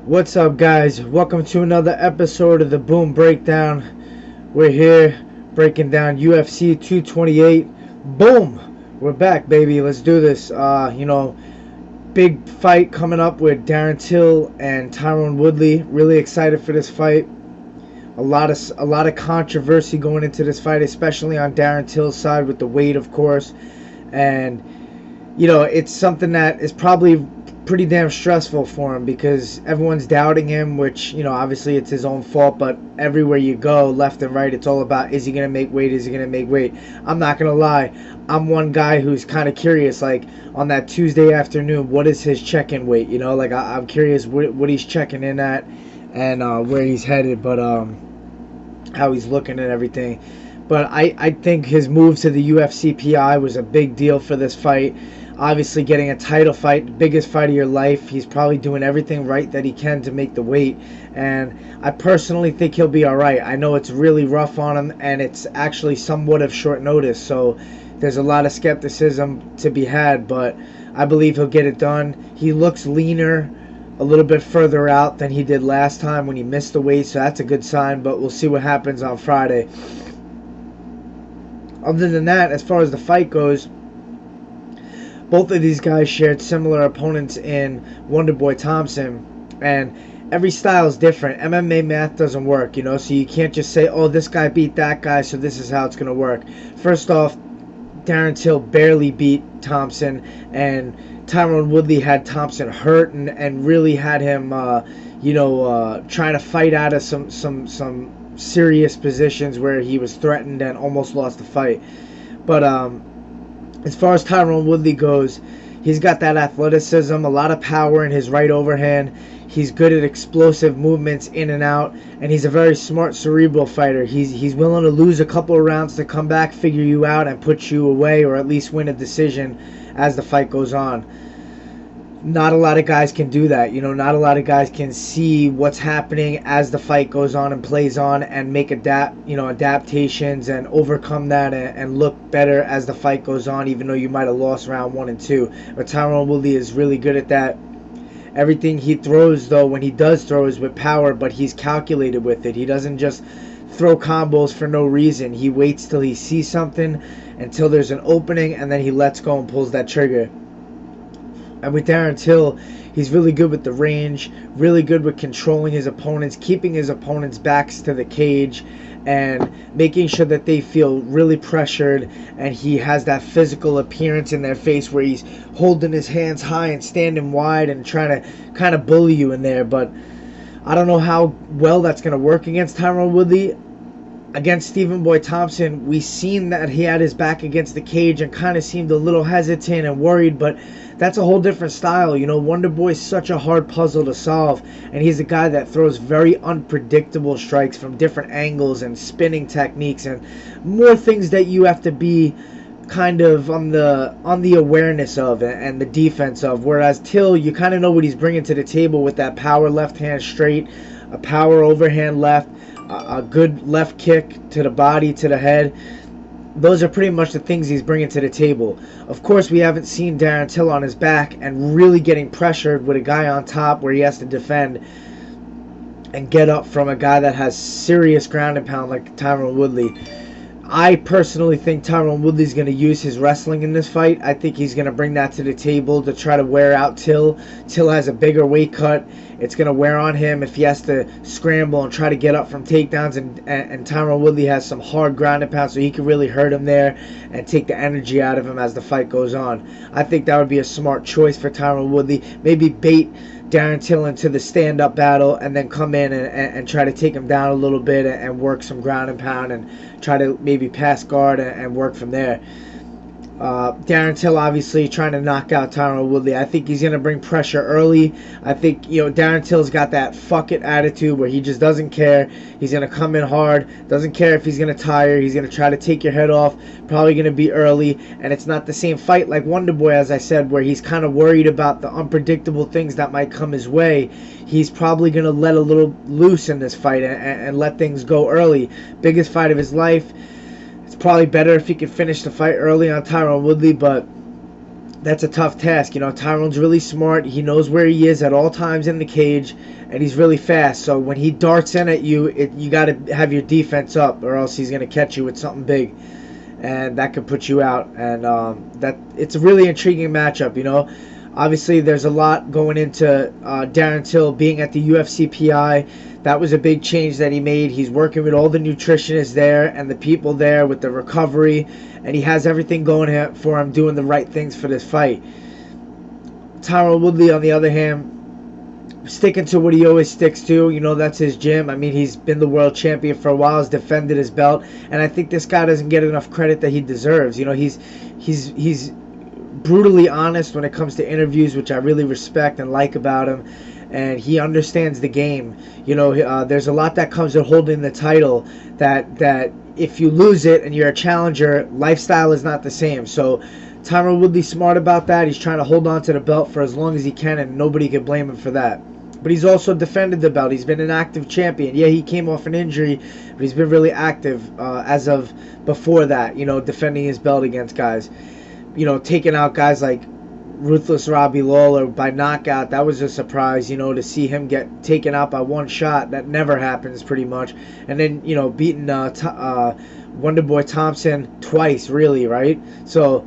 What's up, guys? Welcome to another episode of the Boom Breakdown. We're here breaking down UFC 228. Boom! We're back, baby. Let's do this. Big fight coming up with Darren Till and Tyron Woodley. Really excited for this fight. A lot of controversy going into this fight, especially on Darren Till's side with the weight, of course. And it's something that is probably pretty damn stressful for him because everyone's doubting him, which, obviously it's his own fault, but everywhere you go, left and right, it's all about, is he going to make weight? Is he going to make weight? I'm not going to lie. I'm one guy who's kind of curious, like, on that Tuesday afternoon, what is his check-in weight? I'm curious what he's checking in at and where he's headed, but how he's looking and everything. But I think his move to the UFC PI was a big deal for this fight. Obviously getting a title fight, biggest fight of your life. He's probably doing everything right that he can to make the weight. And I personally think he'll be alright. I know it's really rough on him, and it's actually somewhat of short notice. So there's a lot of skepticism to be had, but I believe he'll get it done. He looks leaner, a little bit further out than he did last time when he missed the weight. So that's a good sign, but we'll see what happens on Friday. Other than that, as far as the fight goes, both of these guys shared similar opponents in Wonderboy Thompson, and every style is different. MMA math doesn't work, so you can't just say, oh, this guy beat that guy, so this is how it's going to work. First off, Darren Till barely beat Thompson, and Tyron Woodley had Thompson hurt and really had him, trying to fight out of some serious positions where he was threatened and almost lost the fight. But as far as Tyron Woodley goes, he's got that athleticism, a lot of power in his right overhand. He's good at explosive movements in and out, and he's a very smart, cerebral fighter. He's willing to lose a couple of rounds to come back, figure you out, and put you away, or at least win a decision as the fight goes on. Not a lot of guys can do that. Not a lot of guys can see what's happening as the fight goes on and plays on and make adaptations and overcome that and look better as the fight goes on, even though you might have lost round 1 and 2. But Tyron Woodley is really good at that. Everything he throws, though, when he does throw, is with power, but he's calculated with it. He doesn't just throw combos for no reason. He waits till he sees something, until there's an opening, and then he lets go and pulls that trigger. And with Darren Till, he's really good with the range, really good with controlling his opponents, keeping his opponents' backs to the cage, and making sure that they feel really pressured, and he has that physical appearance in their face where he's holding his hands high and standing wide and trying to kind of bully you in there. But I don't know how well that's going to work against Tyron Woodley. Against Stephen Boy Thompson, we seen that he had his back against the cage and kind of seemed a little hesitant and worried, but that's a whole different style. Wonder Boy's such a hard puzzle to solve, and he's a guy that throws very unpredictable strikes from different angles and spinning techniques and more things that you have to be kind of on the awareness of and the defense of, whereas Till, you kind of know what he's bringing to the table with that power left hand straight, a power overhand left, a good left kick to the body, to the head. Those are pretty much the things he's bringing to the table. Of course, we haven't seen Darren Till on his back and really getting pressured with a guy on top where he has to defend and get up from a guy that has serious ground and pound like Tyron Woodley. I personally think Tyron Woodley's going to use his wrestling in this fight. I think he's going to bring that to the table to try to wear out Till. Till has a bigger weight cut. It's going to wear on him if he has to scramble and try to get up from takedowns. And Tyron Woodley has some hard ground and pound, so he can really hurt him there and take the energy out of him as the fight goes on. I think that would be a smart choice for Tyron Woodley. Maybe bait Darren Till into the stand-up battle and then come in and try to take him down a little bit and work some ground and pound and try to maybe pass guard and work from there. Darren Till obviously trying to knock out Tyron Woodley. I think he's going to bring pressure early. I think, Darren Till's got that fuck it attitude where he just doesn't care. He's going to come in hard. Doesn't care if he's going to tire. He's going to try to take your head off. Probably going to be early. And it's not the same fight like Wonderboy, as I said, where he's kind of worried about the unpredictable things that might come his way. He's probably going to let a little loose in this fight and let things go early. Biggest fight of his life. It's probably better if he could finish the fight early on Tyron Woodley, but that's a tough task. You know, Tyrone's really smart. He knows where he is at all times in the cage, and he's really fast. So when he darts in at you, you got to have your defense up, or else he's going to catch you with something big, and that could put you out. And that it's a really intriguing matchup. You know, obviously there's a lot going into Darren Till being at the UFC PI. That was a big change that he made. He's working with all the nutritionists there and the people there with the recovery, and he has everything going for him, doing the right things for this fight. Tyron Woodley, on the other hand, sticking to what he always sticks to. You know, that's his gym. I mean, he's been the world champion for a while. He's defended his belt, and I think this guy doesn't get enough credit that he deserves. You know, he's brutally honest when it comes to interviews, which I really respect and like about him. And he understands the game. You know, there's a lot that comes with holding the title, that if you lose it and you're a challenger, lifestyle is not the same. So Tyron Woodley's smart about that. He's trying to hold on to the belt for as long as he can, and nobody can blame him for that. But he's also defended the belt. He's been an active champion. Yeah, he came off an injury, but he's been really active as of before that, you know, defending his belt against guys. You know, taking out guys like Ruthless Robbie Lawler by knockout. That was a surprise, you know, to see him get taken out by one shot. That never happens pretty much. And then, you know, beating Wonderboy Thompson twice, really, right? So,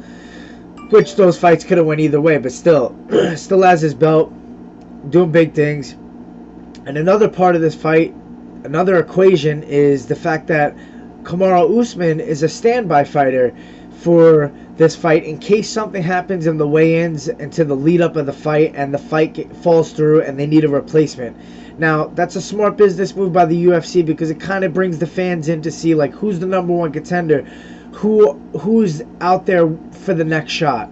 which those fights could have went either way, but still has his belt, doing big things. And another part of this fight, another equation, is the fact that Kamaru Usman is a standby fighter for this fight in case something happens in the weigh-ins and to the lead-up of the fight, and the fight falls through and they need a replacement. Now, that's a smart business move by the UFC, because it kind of brings the fans in to see, like, who's the #1 contender, who's out there for the next shot.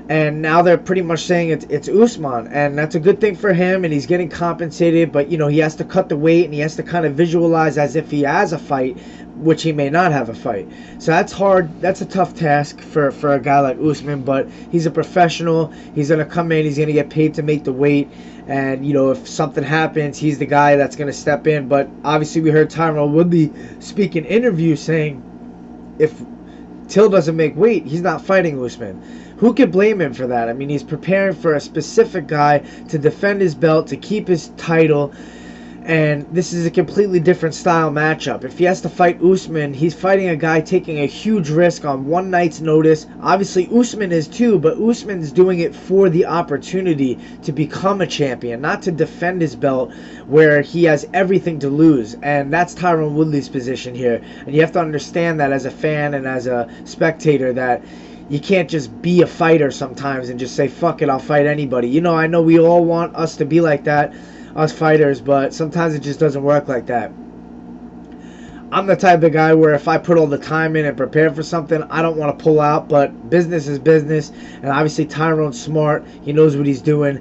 And now they're pretty much saying it's Usman, and that's a good thing for him, and he's getting compensated. But, you know, he has to cut the weight, and he has to kind of visualize as if he has a fight, which he may not have a fight. So that's hard. That's a tough task for a guy like Usman, but he's a professional. He's going to come in. He's going to get paid to make the weight. And, you know, if something happens, he's the guy that's going to step in. But obviously we heard Tyron Woodley speak in interviews saying if Till doesn't make weight, he's not fighting Usman. Who could blame him for that? I mean, he's preparing for a specific guy to defend his belt, to keep his title, and this is a completely different style matchup. If he has to fight Usman, he's fighting a guy taking a huge risk on one night's notice. Obviously, Usman is too, but Usman's doing it for the opportunity to become a champion, not to defend his belt where he has everything to lose. And that's Tyron Woodley's position here. And you have to understand that as a fan and as a spectator, that you can't just be a fighter sometimes and just say, fuck it, I'll fight anybody. You know, I know we all want us to be like that, us fighters, but sometimes it just doesn't work like that. I'm the type of guy where if I put all the time in and prepare for something, I don't want to pull out, but business is business, and obviously Tyron's smart. He knows what he's doing,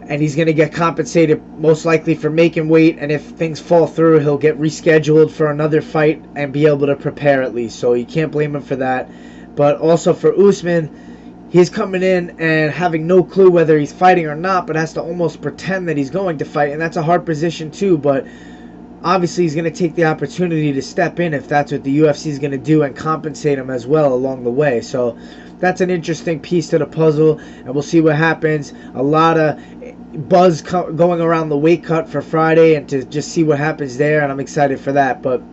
and he's going to get compensated most likely for making weight, and if things fall through, he'll get rescheduled for another fight and be able to prepare at least, so you can't blame him for that. But also for Usman, he's coming in and having no clue whether he's fighting or not, but has to almost pretend that he's going to fight, and that's a hard position too. But obviously he's going to take the opportunity to step in if that's what the UFC is going to do, and compensate him as well along the way. So that's an interesting piece to the puzzle, and we'll see what happens. A lot of buzz going around the weight cut for Friday, and to just see what happens there, and I'm excited for that. But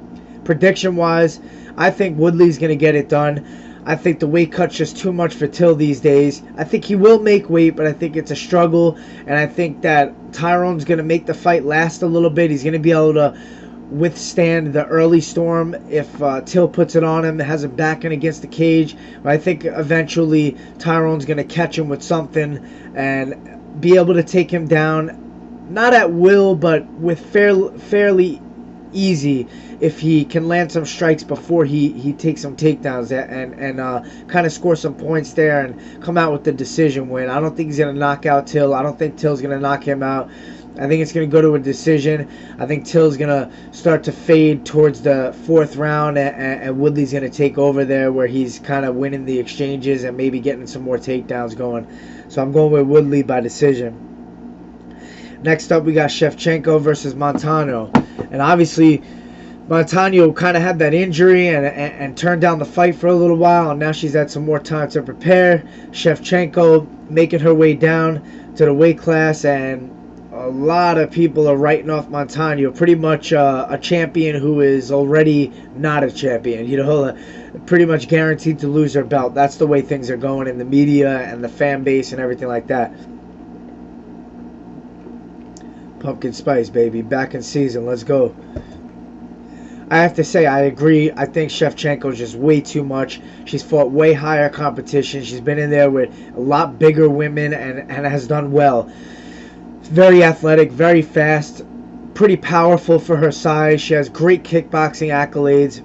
prediction-wise, I think Woodley's going to get it done. I think the weight cut's just too much for Till these days. I think he will make weight, but I think it's a struggle. And I think that Tyron's going to make the fight last a little bit. He's going to be able to withstand the early storm if Till puts it on him, has him backing against the cage. But I think eventually Tyron's going to catch him with something and be able to take him down, not at will, but with fairly easy, if he can land some strikes before he takes some takedowns and kind of score some points there and come out with the decision win. I don't think he's going to knock out Till. I don't think Till's going to knock him out. I think it's going to go to a decision. I think Till's going to start to fade towards the 4th round, and Woodley's going to take over there where he's kind of winning the exchanges and maybe getting some more takedowns going. So I'm going with Woodley by decision. Next up, we got Shevchenko versus Montano. And obviously, Montano kind of had that injury and turned down the fight for a little while, and now she's had some more time to prepare. Shevchenko making her way down to the weight class, and a lot of people are writing off Montano. Pretty much a champion who is already not a champion. You know, pretty much guaranteed to lose her belt. That's the way things are going in the media and the fan base and everything like that. Pumpkin spice, baby. Back in season. Let's go. I have to say, I agree. I think Shevchenko's just way too much. She's fought way higher competition. She's been in there with a lot bigger women and has done well. Very athletic, very fast, pretty powerful for her size. She has great kickboxing accolades.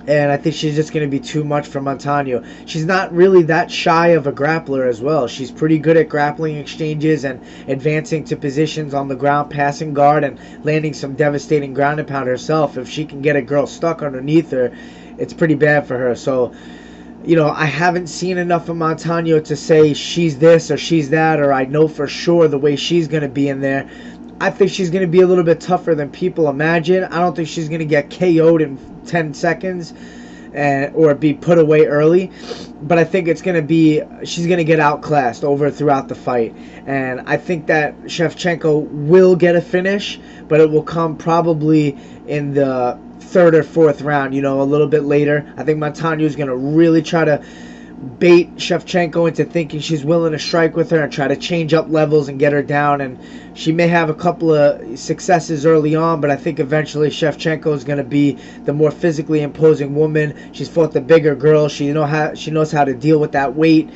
And I think she's just going to be too much for Montano. She's not really that shy of a grappler as well. She's pretty good at grappling exchanges and advancing to positions on the ground, passing guard, and landing some devastating ground and pound herself. If she can get a girl stuck underneath her, it's pretty bad for her. So, you know, I haven't seen enough of Montano to say she's this or she's that, or I know for sure the way she's going to be in there. I think she's going to be a little bit tougher than people imagine. I don't think she's going to get KO'd in 10 seconds or be put away early. But I think it's going to be, she's going to get outclassed throughout the fight. And I think that Shevchenko will get a finish, but it will come probably in the third or fourth round, you know, a little bit later. I think Montano is going to really try to bait Shevchenko into thinking she's willing to strike with her and try to change up levels and get her down. And she may have a couple of successes early on, but I think eventually Shevchenko is going to be the more physically imposing woman. She's fought the bigger girls. She knows how to deal with that weight.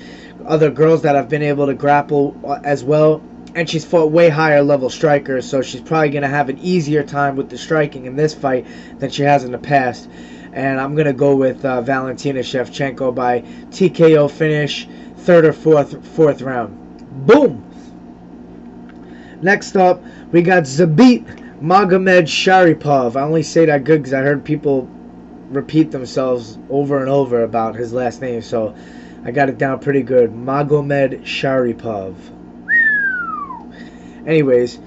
Other girls that have been able to grapple as well. And she's fought way higher level strikers, so she's probably going to have an easier time with the striking in this fight than she has in the past. And I'm going to go with Valentina Shevchenko by TKO finish, third or fourth round. Boom! Next up, we got Zabit Magomedsharipov. I only say that good because I heard people repeat themselves over and over about his last name, so I got it down pretty good. Magomedsharipov. Anyways,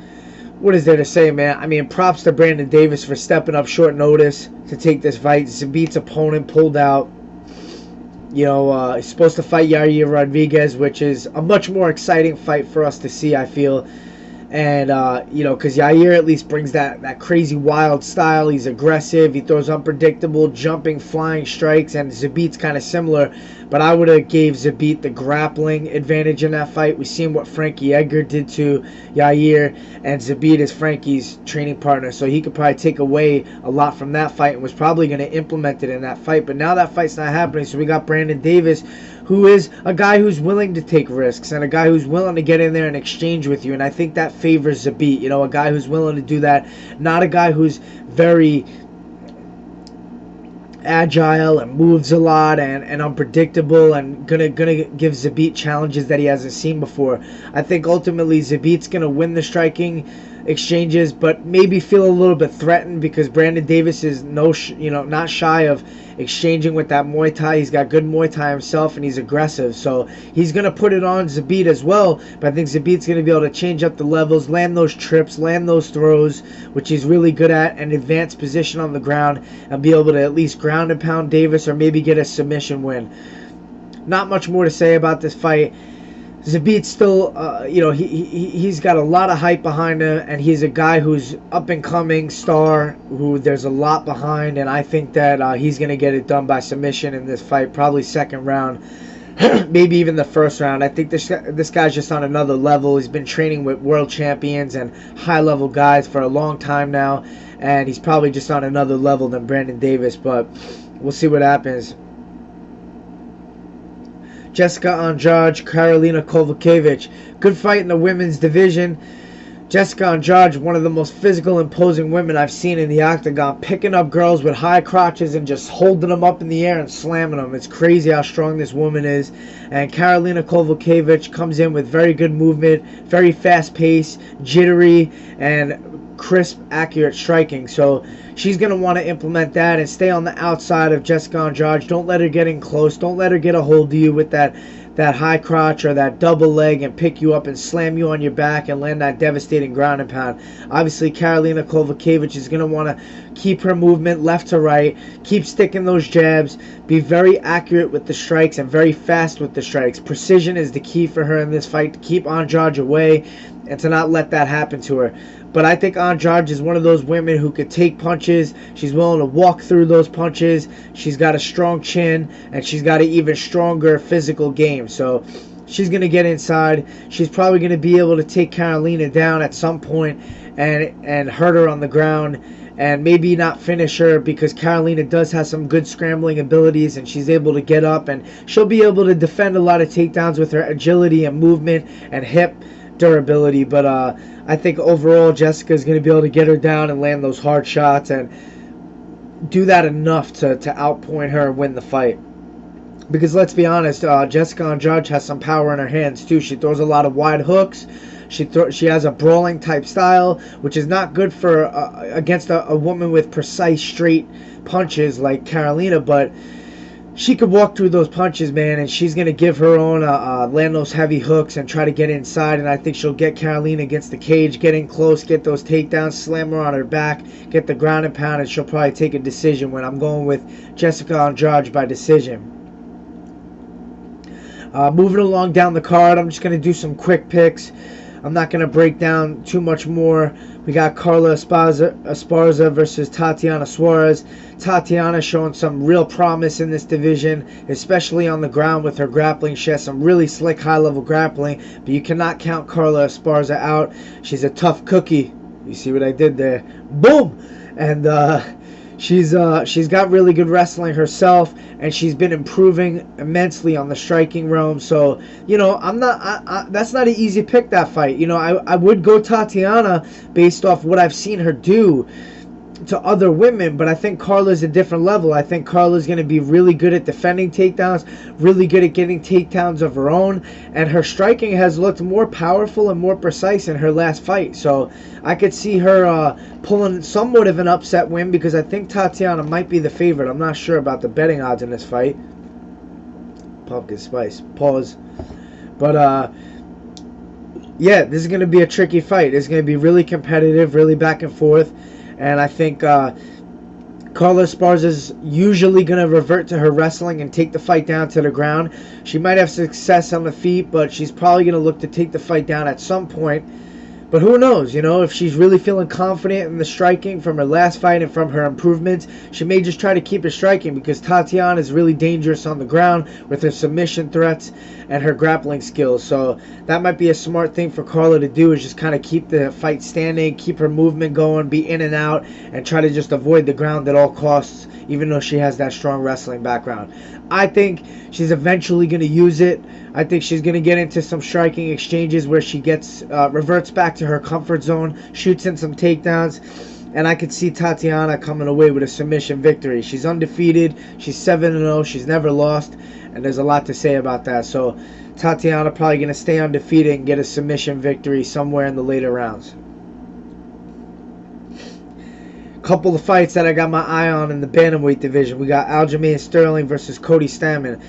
what is there to say, man? I mean, props to Brandon Davis for stepping up short notice to take this fight. Zabit's opponent pulled out. You know, he's supposed to fight Yair Rodriguez, which is a much more exciting fight for us to see, I feel. And, you know, because Yair at least brings that crazy wild style. He's aggressive. He throws unpredictable, jumping, flying strikes. And Zabit's kind of similar. But I would have gave Zabit the grappling advantage in that fight. We've seen what Frankie Edgar did to Yair. And Zabit is Frankie's training partner. So he could probably take away a lot from that fight and was probably going to implement it in that fight. But now that fight's not happening. So we got Brandon Davis, who is a guy who's willing to take risks and a guy who's willing to get in there and exchange with you. And I think that favors Zabit. You know, a guy who's willing to do that. Not a guy who's very agile and moves a lot and unpredictable and gonna give Zabit challenges that he hasn't seen before. I think ultimately Zabit's gonna win the striking exchanges, but maybe feel a little bit threatened because Brandon Davis is not shy of exchanging with that Muay Thai. He's got good Muay Thai himself and he's aggressive, so he's gonna put it on Zabit as well. But I think Zabit's gonna be able to change up the levels, land those trips, land those throws, which he's really good at, and advance position on the ground and be able to at least ground and pound Davis or maybe get a submission win. Not much more to say about this fight. Zabit's still, he's got a lot of hype behind him, and he's a guy who's up-and-coming star, who there's a lot behind, and I think that he's going to get it done by submission in this fight, probably second round, maybe even the first round. I think this guy's just on another level. He's been training with world champions and high-level guys for a long time now, and he's probably just on another level than Brandon Davis, but we'll see what happens. Jessica Andrade, Karolina Kowalkiewicz. Good fight in the women's division. Jessica Andrade, one of the most physical, imposing women I've seen in the octagon, picking up girls with high crotches and just holding them up in the air and slamming them. It's crazy how strong this woman is. And Karolina Kowalkiewicz comes in with very good movement, very fast pace, jittery, and crisp, accurate striking. So she's going to want to implement that and stay on the outside of Jessica Andrade. Don't let her get in close. Don't let her get a hold of you with that that high crotch or that double leg and pick you up and slam you on your back and land that devastating ground and pound. Obviously, Karolina Kowalkiewicz is going to want to keep her movement left to right, keep sticking those jabs, be very accurate with the strikes and very fast with the strikes. Precision is the key for her in this fight, to keep Andrade away and to not let that happen to her. But I think Andrade is one of those women who could take punches. She's willing to walk through those punches. She's got a strong chin, and she's got an even stronger physical game. So she's going to get inside. She's probably going to be able to take Karolina down at some point and hurt her on the ground, and maybe not finish her, because Karolina does have some good scrambling abilities, and she's able to get up, and she'll be able to defend a lot of takedowns with her agility and movement and hip durability. But I think overall Jessica's going to be able to get her down and land those hard shots and do that enough to outpoint her and win the fight. Because let's be honest, Jessica Andrade has some power in her hands too. She throws a lot of wide hooks. She has a brawling type style, which is not good for against a woman with precise straight punches like Karolina, but she could walk through those punches, man, and she's going to give her own, land those heavy hooks and try to get inside, and I think she'll get Karolina against the cage, get in close, get those takedowns, slam her on her back, get the ground and pound, and she'll probably take a decision win. I'm going with Jessica Andrade by decision. Moving along down the card, I'm just going to do some quick picks. I'm not going to break down too much more. We got Carla Esparza versus Tatiana Suarez. Tatiana showing some real promise in this division, especially on the ground with her grappling. She has some really slick high-level grappling, but you cannot count Carla Esparza out. She's a tough cookie. You see what I did there? Boom! And she's got really good wrestling herself, and she's been improving immensely on the striking realm. So, you know, that's not an easy pick, that fight. You know, I would go Tatiana based off what I've seen her do to other women, but I think Carla's a different level. I think Carla's going to be really good at defending takedowns, really good at getting takedowns of her own, and her striking has looked more powerful and more precise in her last fight. So I could see her pulling somewhat of an upset win, because I think Tatiana might be the favorite. I'm not sure about the betting odds in this fight. Pumpkin spice. Pause. But yeah, this is going to be a tricky fight. It's going to be really competitive, really back and forth. And I think Carla Esparza is usually going to revert to her wrestling and take the fight down to the ground. She might have success on the feet, but she's probably going to look to take the fight down at some point. But who knows, you know, if she's really feeling confident in the striking from her last fight and from her improvements, she may just try to keep her striking, because Tatiana is really dangerous on the ground with her submission threats and her grappling skills. So that might be a smart thing for Carla to do, is just kind of keep the fight standing, keep her movement going, be in and out, and try to just avoid the ground at all costs, even though she has that strong wrestling background. I think she's eventually going to use it. I think she's going to get into some striking exchanges where she gets reverts back to her comfort zone, shoots in some takedowns, and I could see Tatiana coming away with a submission victory. She's undefeated. She's 7-0. She's never lost, and there's a lot to say about that. So Tatiana probably going to stay undefeated and get a submission victory somewhere in the later rounds. Couple of fights that I got my eye on in the bantamweight division. We got Aljamain Sterling versus Cody Stamann.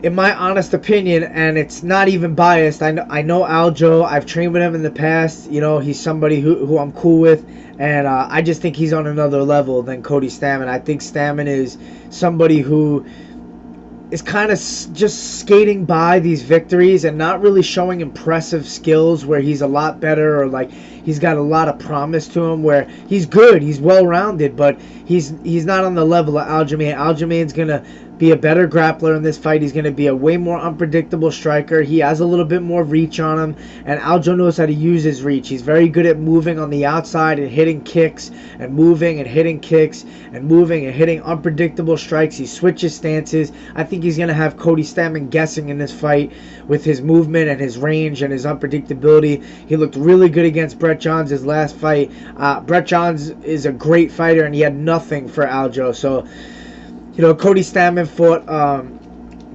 In my honest opinion, and it's not even biased, I know Aljo. I've trained with him in the past. You know, he's somebody who I'm cool with, and I just think he's on another level than Cody Stamann. I think Stamann is somebody who is kind of just skating by these victories and not really showing impressive skills where he's a lot better, or like he's got a lot of promise to him, where he's good, he's well-rounded, but he's not on the level of Aljamain. Aljamain's going to be a better grappler in this fight. He's going to be a way more unpredictable striker. He has a little bit more reach on him, and Aljo knows how to use his reach. He's very good at moving on the outside and hitting kicks, and moving and hitting kicks, and moving and hitting unpredictable strikes. He switches stances. I think he's going to have Cody Stamann guessing in this fight with his movement and his range and his unpredictability. He looked really good against Brett Johns his last fight. Brett Johns is a great fighter, and he had nothing for Aljo. So, you know, Cody Stamann fought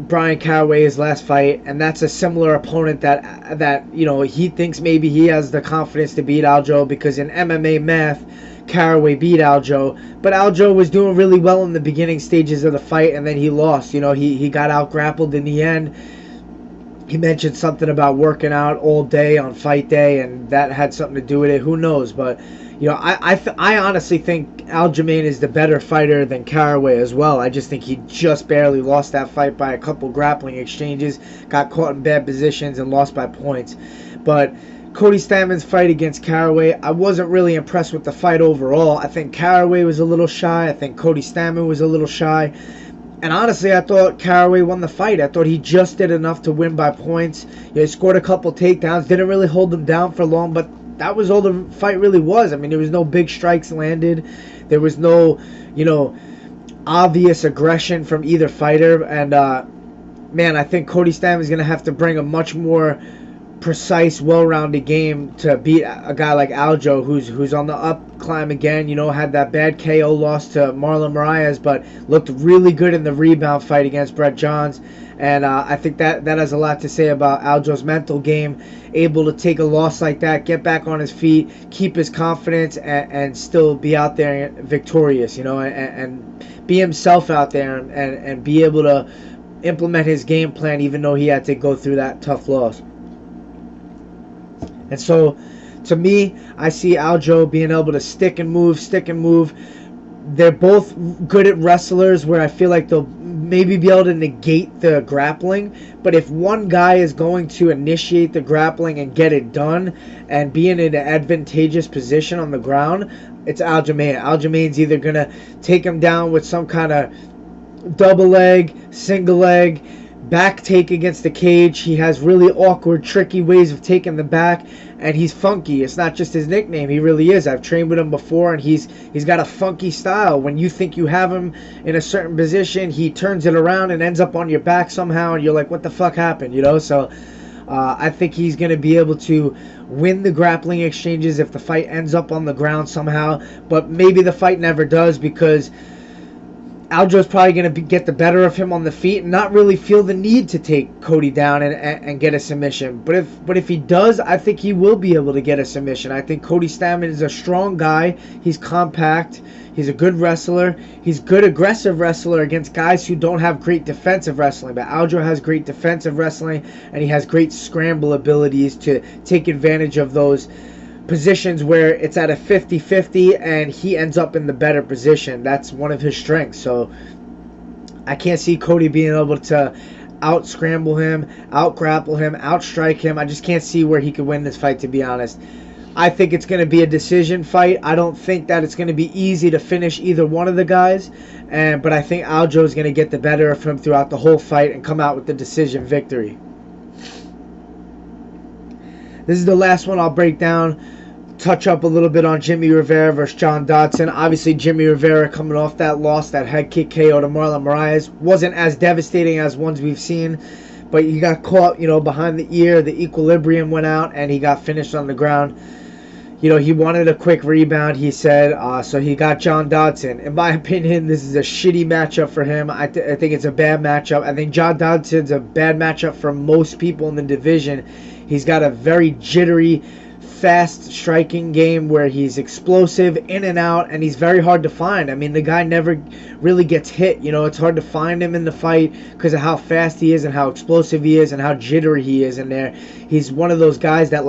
Brian Caraway his last fight, and that's a similar opponent that you know, he thinks maybe he has the confidence to beat Aljo, because in MMA math, Caraway beat Aljo, but Aljo was doing really well in the beginning stages of the fight, and then he lost. You know, he got out grappled in the end, He mentioned something about working out all day on fight day, and that had something to do with it. Who knows? But I honestly think Aljamain is the better fighter than Caraway as well. I just think he just barely lost that fight by a couple grappling exchanges, got caught in bad positions, and lost by points. But Cody Staman's fight against Caraway, I wasn't really impressed with the fight overall. I think Caraway was a little shy. I think Cody Staman was a little shy. And honestly, I thought Caraway won the fight. I thought he just did enough to win by points. He scored a couple takedowns, didn't really hold him down for long, but that was all the fight really was. I mean, there was no big strikes landed. There was no, obvious aggression from either fighter. And, man, I think Cody Stamann is going to have to bring a much more precise, well-rounded game to beat a guy like Aljo, who's on the up climb again. Had that bad KO loss to Marlon Moraes, but looked really good in the rebound fight against Brett Johns. And I think that has a lot to say about Aljo's mental game, able to take a loss like that, get back on his feet, keep his confidence, and still be out there victorious, and be himself out there and be able to implement his game plan even though he had to go through that tough loss. And so, to me, I see Aljo being able to stick and move. They're both good at wrestlers where I feel like they'll maybe be able to negate the grappling. But if one guy is going to initiate the grappling and get it done and be in an advantageous position on the ground, it's Aljamain. Aljamain's either going to take him down with some kind of double leg, single leg, back take against the cage. He has really awkward, tricky ways of taking the back, and he's funky. It's not just his nickname. He really is. I've trained with him before, and he's got a funky style. When you think you have him in a certain position, he turns it around and ends up on your back somehow, and you're like, what the fuck happened? So I think he's going to be able to win the grappling exchanges if the fight ends up on the ground somehow, but maybe the fight never does because Aljo's probably going to get the better of him on the feet and not really feel the need to take Cody down and get a submission. But if he does, I think he will be able to get a submission. I think Cody Stamann is a strong guy. He's compact. He's a good wrestler. He's good aggressive wrestler against guys who don't have great defensive wrestling. But Aljo has great defensive wrestling, and he has great scramble abilities to take advantage of those positions where it's at a 50-50 and he ends up in the better position. That's one of his strengths. So I can't see Cody being able to out scramble him, out grapple him, out strike him. I just can't see where he could win this fight, to be honest. I think it's going to be a decision fight. I don't think that it's going to be easy to finish either one of the guys, but I think Aljo is going to get the better of him throughout the whole fight and come out with the decision victory. This is the last one I'll break down. Touch up a little bit on Jimmy Rivera versus John Dodson. Obviously, Jimmy Rivera coming off that loss, that head kick KO to Marlon Moraes, wasn't as devastating as ones we've seen, but he got caught, behind the ear. The equilibrium went out, and he got finished on the ground. He wanted a quick rebound, he said, so he got John Dodson. In my opinion, this is a shitty matchup for him. I think it's a bad matchup. I think John Dodson's a bad matchup for most people in the division. He's got a very jittery, fast striking game where he's explosive in and out, and he's very hard to find. I mean, the guy never really gets hit. It's hard to find him in the fight because of how fast he is and how explosive he is and how jittery he is in there. He's one of those guys that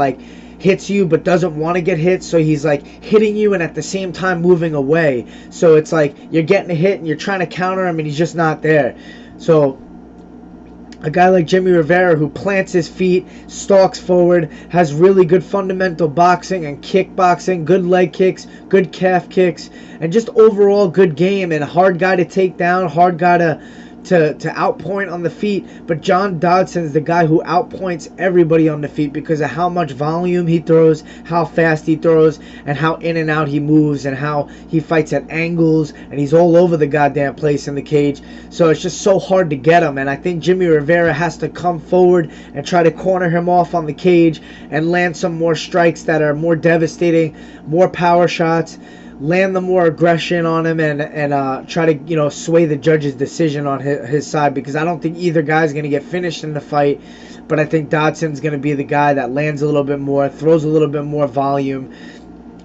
hits you but doesn't want to get hit, so he's hitting you and at the same time moving away. So it's you're getting a hit and you're trying to counter him and he's just not there. So a guy like Jimmy Rivera, who plants his feet, stalks forward, has really good fundamental boxing and kickboxing, good leg kicks, good calf kicks, and just overall good game, and a hard guy to take down, hard guy to outpoint on the feet. But John Dodson's the guy who outpoints everybody on the feet because of how much volume he throws, how fast he throws, and how in and out he moves, and how he fights at angles, and he's all over the goddamn place in the cage. So it's just so hard to get him, and I think Jimmy Rivera has to come forward and try to corner him off on the cage and land some more strikes that are more devastating, more power shots, land the more aggression on him, and try to sway the judge's decision on his side, because I don't think either guy's going to get finished in the fight, but I think Dodson's going to be the guy that lands a little bit more, throws a little bit more volume,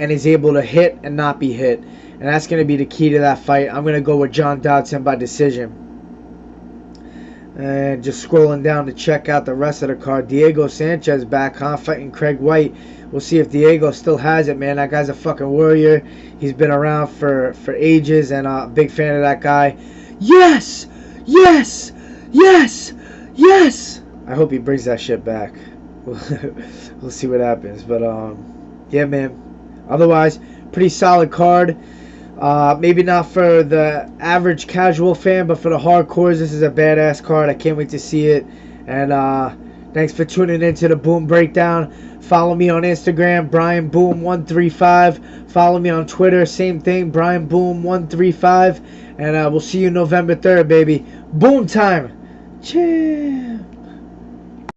and is able to hit and not be hit, and that's going to be the key to that fight. I'm going to go with John Dodson by decision. And just scrolling down to check out the rest of the card. Diego Sanchez back, huh? Fighting Craig White. We'll see if Diego still has it, man. That guy's a fucking warrior. He's been around for ages, and a big fan of that guy. Yes! Yes! Yes! Yes! I hope he brings that shit back. We'll see what happens. But, yeah, man. Otherwise, pretty solid card. Maybe not for the average casual fan, but for the hardcores, this is a badass card. I can't wait to see it. And thanks for tuning into the Boom Breakdown. Follow me on Instagram, BrianBoom135. Follow me on Twitter, same thing, BrianBoom135. And we'll see you November 3rd, baby. Boom time. Cheers.